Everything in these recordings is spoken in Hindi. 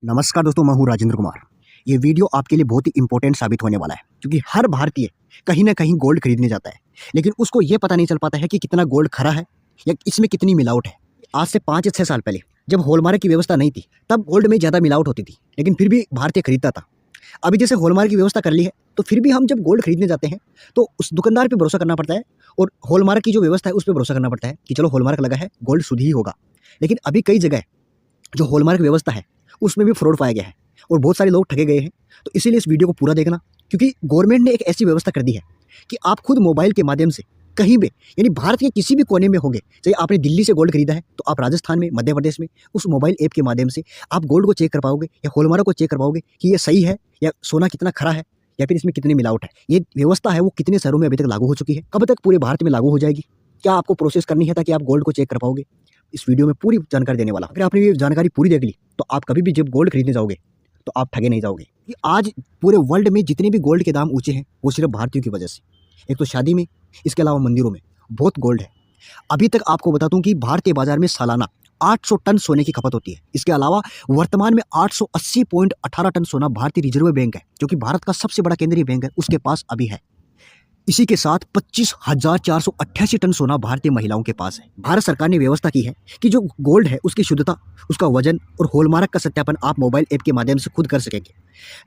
नमस्कार दोस्तों, मैं हूं राजेंद्र कुमार। ये वीडियो आपके लिए बहुत ही इंपॉर्टेंट साबित होने वाला है क्योंकि हर भारतीय कहीं ना कहीं गोल्ड खरीदने जाता है, लेकिन उसको ये पता नहीं चल पाता है कि कितना गोल्ड खरा है या इसमें कितनी मिलावट है। आज से 5 या 6 साल पहले जब हॉलमार्क की व्यवस्था नहीं थी तब गोल्ड में ज़्यादा मिलावट होती थी, लेकिन फिर भी भारतीय खरीदता था। अभी जैसे हॉलमार्क की व्यवस्था कर ली है तो फिर भी हम जब गोल्ड खरीदने जाते हैं तो उस दुकानदार पर भरोसा करना पड़ता है और हॉलमार्क की जो व्यवस्था है उस पर भरोसा करना पड़ता है कि चलो हॉलमार्क लगा है, गोल्ड शुद्ध ही होगा। लेकिन अभी कई जगह जो हॉलमार्क व्यवस्था है उसमें भी फ्रॉड पाया गया है और बहुत सारे लोग ठगे गए हैं। तो इसीलिए इस वीडियो को पूरा देखना, क्योंकि गवर्नमेंट ने एक ऐसी व्यवस्था कर दी है कि आप खुद मोबाइल के माध्यम से कहीं भी, यानी भारत के किसी भी कोने में होंगे, चाहे आपने दिल्ली से गोल्ड खरीदा है तो आप राजस्थान में, मध्य प्रदेश में, उस मोबाइल ऐप के माध्यम से आप गोल्ड को चेक कर पाओगे या हॉलमार्क को चेक कर पाओगे कि ये सही है या सोना कितना खरा है या फिर इसमें कितनी मिलावट है। ये व्यवस्था है वो कितने शहरों में अभी तक लागू हो चुकी है, कब तक पूरे भारत में लागू हो जाएगी, क्या आपको प्रोसेस करनी है ताकि आप गोल्ड को चेक कर पाओगे, इस वीडियो में पूरी जानकारी देने वाला। अगर आपने ये जानकारी पूरी देख ली तो आप कभी भी जब गोल्ड खरीदने जाओगे तो आप ठगे नहीं जाओगे। कि आज पूरे वर्ल्ड में जितने भी गोल्ड के दाम ऊंचे हैं वो सिर्फ भारतीयों की वजह से। एक तो शादी में, इसके अलावा मंदिरों में बहुत गोल्ड है। अभी तक आपको बता दूं कि भारतीय बाजार में सालाना 800 टन सोने की खपत होती है। इसके अलावा वर्तमान में 880.18 टन सोना भारतीय रिजर्व बैंक है, जो कि भारत का सबसे बड़ा केंद्रीय बैंक है, उसके पास अभी है। इसी के साथ 25,488 टन सोना भारतीय महिलाओं के पास है। भारत सरकार ने व्यवस्था की है कि जो गोल्ड है उसकी शुद्धता, उसका वजन और हॉलमार्क का सत्यापन आप मोबाइल ऐप के माध्यम से खुद कर सकेंगे।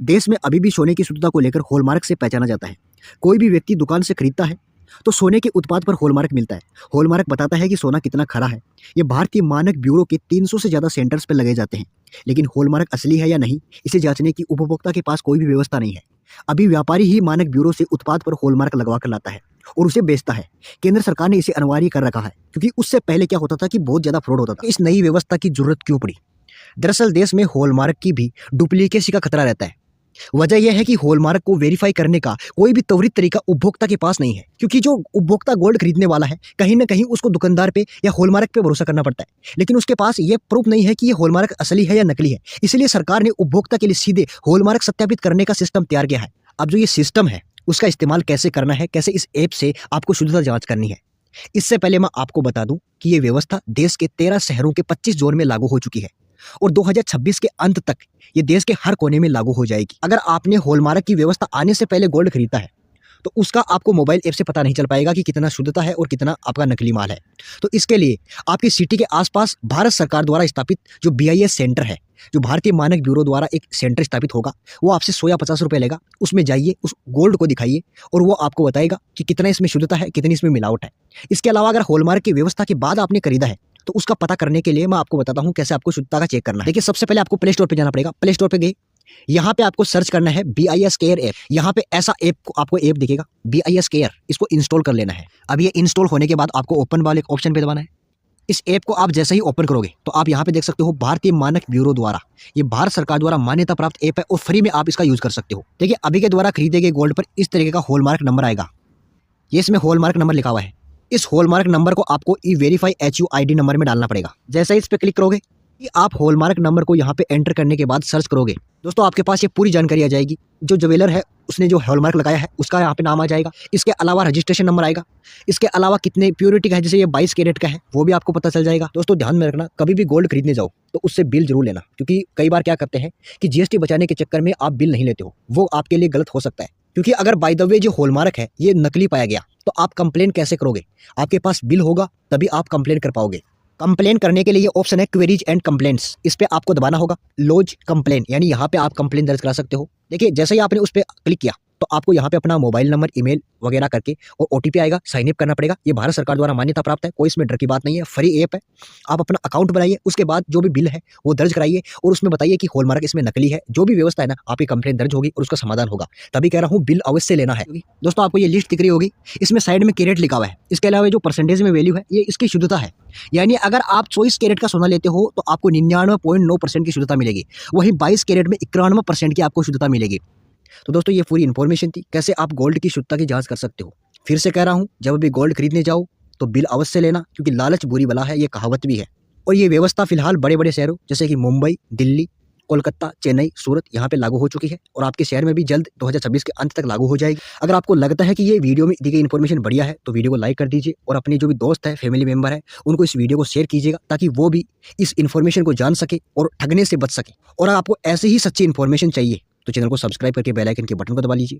देश में अभी भी सोने की शुद्धता को लेकर हॉलमार्क से पहचाना जाता है। कोई भी व्यक्ति दुकान से खरीदता है तो सोने के उत्पाद पर हॉलमार्क मिलता है। हॉलमार्क बताता है कि सोना कितना खरा है। ये भारतीय मानक ब्यूरो के 300 से ज़्यादा सेंटर्स पर लगे जाते हैं, लेकिन हॉलमार्क असली है या नहीं इसे जांचने की उपभोक्ता के पास कोई भी व्यवस्था नहीं है। अभी व्यापारी ही मानक ब्यूरो से उत्पाद पर हॉलमार्क लगवा कर लाता है और उसे बेचता है। केंद्र सरकार ने इसे अनिवार्य कर रखा है क्योंकि उससे पहले क्या होता था कि बहुत ज़्यादा फ्रॉड होता था। इस नई व्यवस्था की जरूरत क्यों पड़ी? दरअसल देश में हॉलमार्क की भी डुप्लीकेसी का खतरा रहता है। वजह यह है कि हॉलमार्क को वेरीफाई करने का कोई भी त्वरित तरीका उपभोक्ता के पास नहीं है, क्योंकि जो उपभोक्ता गोल्ड खरीदने वाला है कहीं ना कहीं उसको दुकानदार पे या हॉलमार्क पे भरोसा करना पड़ता है, लेकिन उसके पास ये प्रूफ नहीं है कि ये हॉलमार्क असली है या नकली है। इसलिए सरकार ने उपभोक्ता के लिए सीधे हॉलमार्क सत्यापित करने का सिस्टम तैयार किया है। अब जो ये सिस्टम है उसका इस्तेमाल कैसे करना है, कैसे इस ऐप से आपको शुद्धता जांच करनी है, इससे पहले मैं आपको बता दूं कि ये व्यवस्था देश के 13 शहरों के 25 जोन में लागू हो चुकी है और 2026 के अंत तक ये देश के हर कोने में लागू हो जाएगी। अगर आपने हॉलमार्क की व्यवस्था आने से पहले गोल्ड खरीदा है तो उसका आपको मोबाइल ऐप से पता नहीं चल पाएगा कि कितना शुद्धता है और कितना आपका नकली माल है। तो इसके लिए आपकी सिटी के आसपास भारत सरकार द्वारा स्थापित जो BIS सेंटर है, जो भारतीय मानक ब्यूरो द्वारा एक सेंटर स्थापित होगा, वो आपसे 100 या 50 रुपये लेगा। उसमें जाइए, उस गोल्ड को दिखाइए और वो आपको बताएगा कि कितना इसमें शुद्धता है, कितनी इसमें मिलावट है। इसके अलावा अगर हॉलमार्क की व्यवस्था के बाद आपने खरीदा है तो उसका पता करने के लिए मैं आपको बताता हूँ कैसे आपको शुद्धता का चेक करना है। देखिए, सबसे पहले आपको प्ले स्टोर पे जाना पड़ेगा। प्ले स्टोर पे गए, यहाँ पे आपको सर्च करना है BIS केयर ऐप। यहाँ पे ऐसा ऐप आपको ऐप दिखेगा BIS केयर, इसको इंस्टॉल कर लेना है। अब ये इंस्टॉल होने के बाद आपको ओपन वाले ऑप्शन पे दबाना है। इस ऐप को आप जैसे ही ओपन करोगे तो आप यहाँ पे देख सकते हो भारतीय मानक ब्यूरो द्वारा, ये भारत सरकार द्वारा मान्यता प्राप्त ऐप है और फ्री में आप इसका यूज कर सकते हो। देखिए, अभी के द्वारा खरीदे गए गोल्ड पर इस तरीके का हॉलमार्क नंबर आएगा। ये इसमें हॉलमार्क नंबर लिखा हुआ है। इस हॉलमार्क नंबर को आपको E-वेरीफाई HUID नंबर में डालना पड़ेगा। जैसे ही इस पे क्लिक करोगे कि आप हॉलमार्क नंबर को यहाँ पे एंटर करने के बाद सर्च करोगे, दोस्तों आपके पास ये पूरी जानकारी आ जाएगी। जो ज्वेलर है उसने जो हॉलमार्क लगाया है उसका यहाँ पे नाम आ जाएगा। इसके अलावा रजिस्ट्रेशन नंबर आएगा। इसके अलावा कितने प्योरिटी का है, जैसे ये 22 कैरेट का है, वो भी आपको पता चल जाएगा। दोस्तों ध्यान में रखना, कभी भी गोल्ड खरीदने जाओ तो उससे बिल जरूर लेना, क्योंकि कई बार क्या करते हैं कि GST बचाने के चक्कर में आप बिल नहीं लेते हो, वो आपके लिए गलत हो सकता है। क्योंकि अगर बाय द वे जो हॉलमार्क है ये नकली पाया गया तो आप कंप्लेन कैसे करोगे? आपके पास बिल होगा तभी आप कंप्लेन कर पाओगे। कंप्लेन करने के लिए ये ऑप्शन है क्वेरीज एंड कंप्लेंट्स, इस पे आपको दबाना होगा। लॉज कंप्लेन, यानी यहाँ पे आप कंप्लेन दर्ज करा सकते हो। देखिए, जैसे ही आपने उस पर क्लिक किया तो आपको यहाँ पे अपना मोबाइल नंबर, ईमेल वगैरह करके और OTP आएगा, साइन अप करना पड़ेगा। ये भारत सरकार द्वारा मान्यता प्राप्त है, कोई इसमें डर की बात नहीं है, फ्री ऐप है। आप अपना अकाउंट बनाइए, उसके बाद जो भी बिल है वो दर्ज कराइए और उसमें बताइए कि हॉलमार्क इसमें नकली है। जो भी व्यवस्था है ना, आपकी कंप्लेन दर्ज होगी और उसका समाधान होगा। तभी कह रहा हूँ बिल अवश्य लेना है। दोस्तों आपको ये लिस्ट दिख रही होगी, इसमें साइड में कैरेट लिखा हुआ है। इसके अलावा जो परसेंटेज में वैल्यू है ये इसकी शुद्धता है, यानी अगर आप 24 कैरेट का सोना लेते हो तो आपको 99.9% की शुद्धता मिलेगी, वहीं 22 कैरेट में 91% की आपको शुद्धता मिलेगी। तो दोस्तों ये पूरी इन्फॉर्मेशन थी कैसे आप गोल्ड की शुद्धता की जांच कर सकते हो। फिर से कह रहा हूं, जब भी गोल्ड खरीदने जाओ तो बिल अवश्य लेना, क्योंकि लालच बुरी बला है, ये कहावत भी है। और ये व्यवस्था फिलहाल बड़े बड़े शहरों जैसे कि मुंबई, दिल्ली, कोलकाता, चेन्नई, सूरत यहाँ पे लागू हो चुकी है और आपके शहर में भी जल्द 2026 के अंत तक लागू हो जाएगी। अगर आपको लगता है कि ये वीडियो में दी गई इन्फॉर्मेशन बढ़िया है तो वीडियो को लाइक कर दीजिए और अपने जो भी दोस्त है, फैमिली मेंबर है, उनको इस वीडियो को शेयर कीजिएगा ताकि वो भी इस इन्फॉर्मेशन को जान सके और ठगने से बच सके। और आपको ऐसे ही सच्ची इन्फॉर्मेशन चाहिए तो चैनल को सब्सक्राइब करके बेल आइकन के बटन को दबा लीजिए।